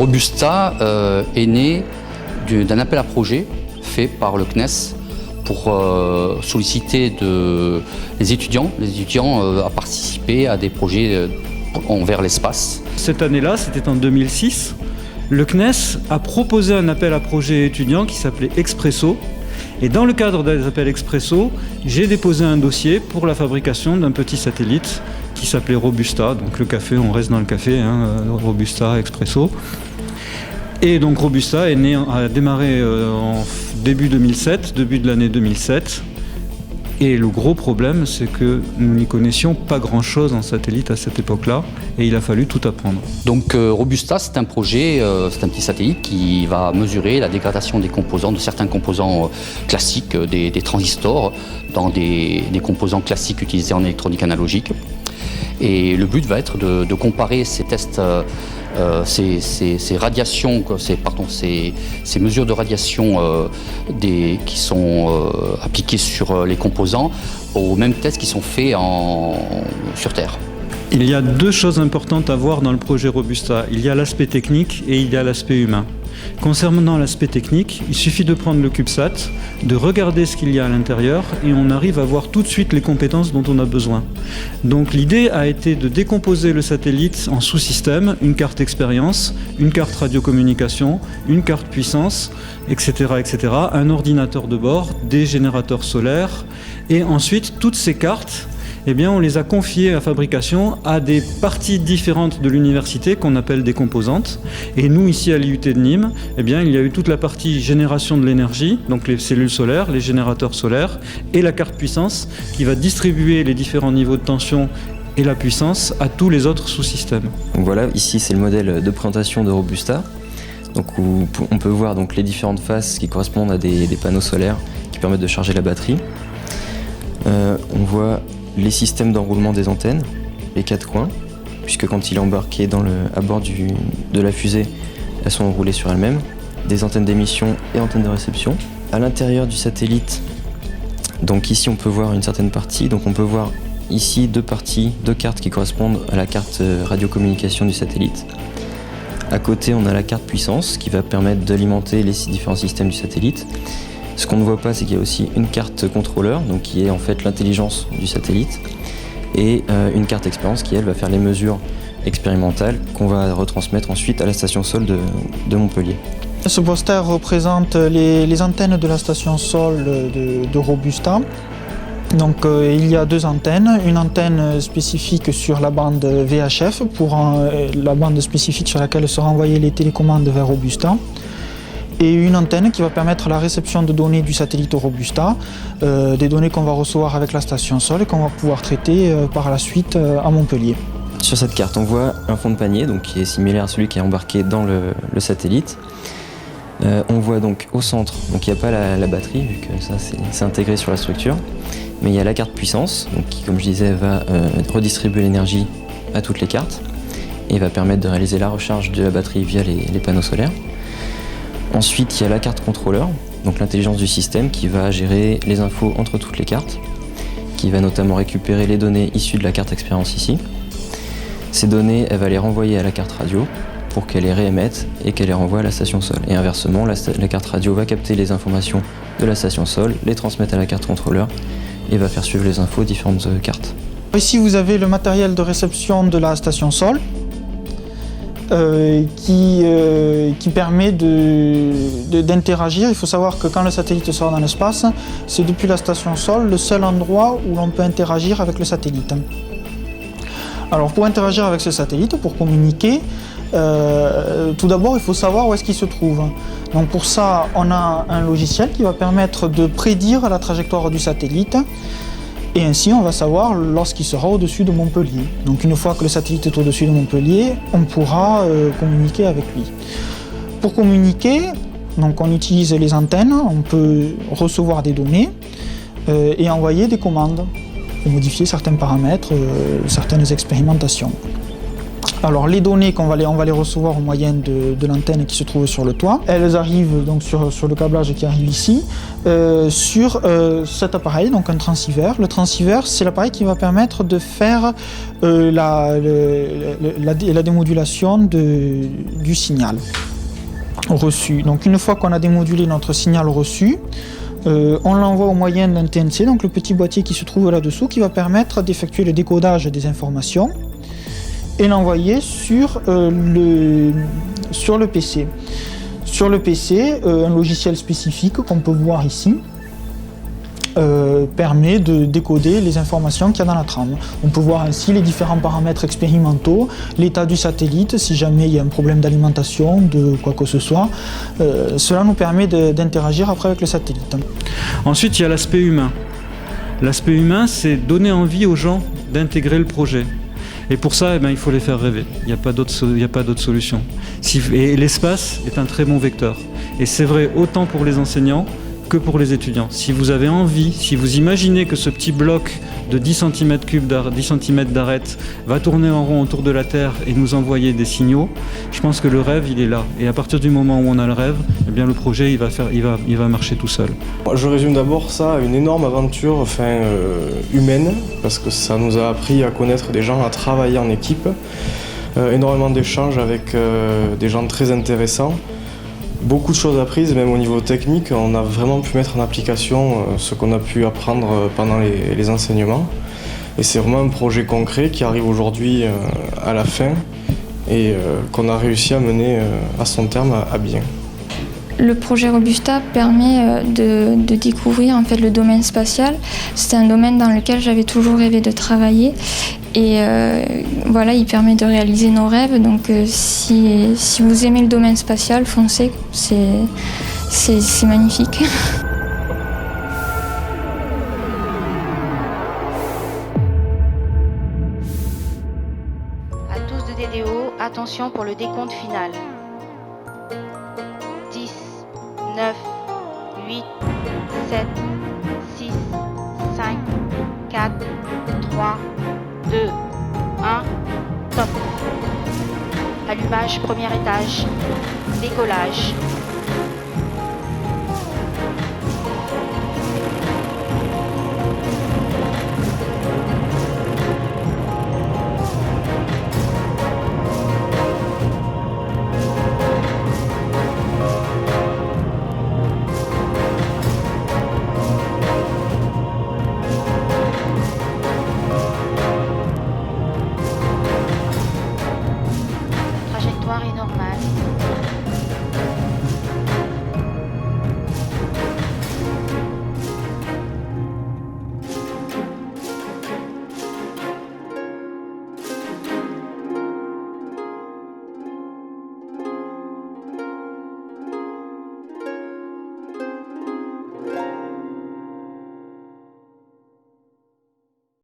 Robusta est né d'un appel à projet fait par le CNES pour solliciter les étudiants à participer à des projets envers l'espace. Cette année-là, c'était en 2006, le CNES a proposé un appel à projet étudiant qui s'appelait Expresso. Et dans le cadre des appels Expresso, j'ai déposé un dossier pour la fabrication d'un petit satellite qui s'appelait Robusta. Donc le café, on reste dans le café, Robusta, Expresso. Et donc Robusta a démarré en début de l'année 2007. Et le gros problème, c'est que nous n'y connaissions pas grand-chose en satellite à cette époque-là, et il a fallu tout apprendre. Donc Robusta, c'est un projet, c'est un petit satellite qui va mesurer la dégradation des composants, de certains composants classiques, des transistors, dans des composants classiques utilisés en électronique analogique. Et le but va être de comparer ces tests, ces radiations, ces mesures de radiation qui sont appliquées sur les composants aux mêmes tests qui sont faits sur Terre. Il y a deux choses importantes à voir dans le projet Robusta. Il y a l'aspect technique et il y a l'aspect humain. Concernant l'aspect technique, il suffit de prendre le CubeSat, de regarder ce qu'il y a à l'intérieur et on arrive à voir tout de suite les compétences dont on a besoin. Donc l'idée a été de décomposer le satellite en sous-systèmes, une carte expérience, une carte radiocommunication, une carte puissance, etc., un ordinateur de bord, des générateurs solaires et ensuite toutes ces cartes, on les a confiées à fabrication à des parties différentes de l'université qu'on appelle des composantes. Et nous, ici à l'IUT de Nîmes, il y a eu toute la partie génération de l'énergie, donc les cellules solaires, les générateurs solaires, et la carte puissance qui va distribuer les différents niveaux de tension et la puissance à tous les autres sous-systèmes. Donc voilà, ici c'est le modèle de présentation de Robusta, donc où on peut voir donc les différentes faces qui correspondent à des panneaux solaires qui permettent de charger la batterie. On voit les systèmes d'enroulement des antennes, les quatre coins, puisque quand il est embarqué à bord de la fusée, elles sont enroulées sur elles-mêmes, des antennes d'émission et antennes de réception. À l'intérieur du satellite, donc ici on peut voir une certaine partie, donc on peut voir ici deux cartes qui correspondent à la carte radiocommunication du satellite. À côté, on a la carte puissance qui va permettre d'alimenter les différents systèmes du satellite. Ce qu'on ne voit pas, c'est qu'il y a aussi une carte contrôleur, donc qui est en fait l'intelligence du satellite, et une carte expérience qui, elle, va faire les mesures expérimentales qu'on va retransmettre ensuite à la station Sol de Montpellier. Ce poster représente les antennes de la station Sol de Robusta. Donc il y a deux antennes, une antenne spécifique sur la bande VHF, pour la bande spécifique sur laquelle seront envoyées les télécommandes vers Robusta, et une antenne qui va permettre la réception de données du satellite Robusta, des données qu'on va recevoir avec la station Sol et qu'on va pouvoir traiter par la suite à Montpellier. Sur cette carte, on voit un fond de panier donc, qui est similaire à celui qui est embarqué dans le satellite. On voit donc au centre, donc il n'y a pas la batterie, vu que ça c'est intégré sur la structure, mais il y a la carte puissance, donc, qui, comme je disais, va redistribuer l'énergie à toutes les cartes et va permettre de réaliser la recharge de la batterie via les panneaux solaires. Ensuite, il y a la carte contrôleur, donc l'intelligence du système qui va gérer les infos entre toutes les cartes, qui va notamment récupérer les données issues de la carte expérience ici. Ces données, elle va les renvoyer à la carte radio pour qu'elle les réémette et qu'elle les renvoie à la station Sol. Et inversement, la carte radio va capter les informations de la station Sol, les transmettre à la carte contrôleur et va faire suivre les infos aux différentes cartes. Ici, vous avez le matériel de réception de la station Sol. Qui permet d'interagir. Il faut savoir que quand le satellite sort dans l'espace, c'est depuis la station Sol le seul endroit où l'on peut interagir avec le satellite. Alors pour interagir avec ce satellite, pour communiquer, tout d'abord il faut savoir où est-ce qu'il se trouve. Donc pour ça, on a un logiciel qui va permettre de prédire la trajectoire du satellite. Et ainsi, on va savoir lorsqu'il sera au-dessus de Montpellier. Donc une fois que le satellite est au-dessus de Montpellier, on pourra communiquer avec lui. Pour communiquer, donc on utilise les antennes, on peut recevoir des données et envoyer des commandes, et modifier certains paramètres, certaines expérimentations. Alors les données on va les recevoir au moyen de l'antenne qui se trouve sur le toit. Elles arrivent donc sur le câblage qui arrive ici, sur cet appareil, donc un transceiver. Le transceiver, c'est l'appareil qui va permettre de faire la démodulation du signal reçu. Donc une fois qu'on a démodulé notre signal reçu, on l'envoie au moyen d'un TNC, donc le petit boîtier qui se trouve là-dessous, qui va permettre d'effectuer le décodage des informations et l'envoyer sur le PC. Sur le PC, un logiciel spécifique qu'on peut voir ici permet de décoder les informations qu'il y a dans la trame. On peut voir ainsi les différents paramètres expérimentaux, l'état du satellite, si jamais il y a un problème d'alimentation, de quoi que ce soit. Cela nous permet d'interagir après avec le satellite. Ensuite, il y a l'aspect humain. L'aspect humain, c'est donner envie aux gens d'intégrer le projet. Et pour ça, il faut les faire rêver. Il n'y a pas d'autre solution. Et l'espace est un très bon vecteur. Et c'est vrai autant pour les enseignants que pour les étudiants. Si vous avez envie, si vous imaginez que ce petit bloc de 10 cm d'arête va tourner en rond autour de la Terre et nous envoyer des signaux, je pense que le rêve, il est là. Et à partir du moment où on a le rêve, eh bien le projet, il va marcher tout seul. Je résume d'abord ça à une énorme aventure humaine, parce que ça nous a appris à connaître des gens, à travailler en équipe, énormément d'échanges avec des gens très intéressants. Beaucoup de choses apprises, même au niveau technique, on a vraiment pu mettre en application ce qu'on a pu apprendre pendant les enseignements. Et c'est vraiment un projet concret qui arrive aujourd'hui à la fin et qu'on a réussi à mener à son terme à bien. Le projet Robusta permet de découvrir en fait, le domaine spatial. C'est un domaine dans lequel j'avais toujours rêvé de travailler. Et voilà, il permet de réaliser nos rêves. Donc si vous aimez le domaine spatial, foncez, c'est magnifique. À tous de DDO, attention pour le décompte final. 10, 9, 8, 7, 6, 5, 4, 3, 2, 1, top. Allumage premier étage, décollage.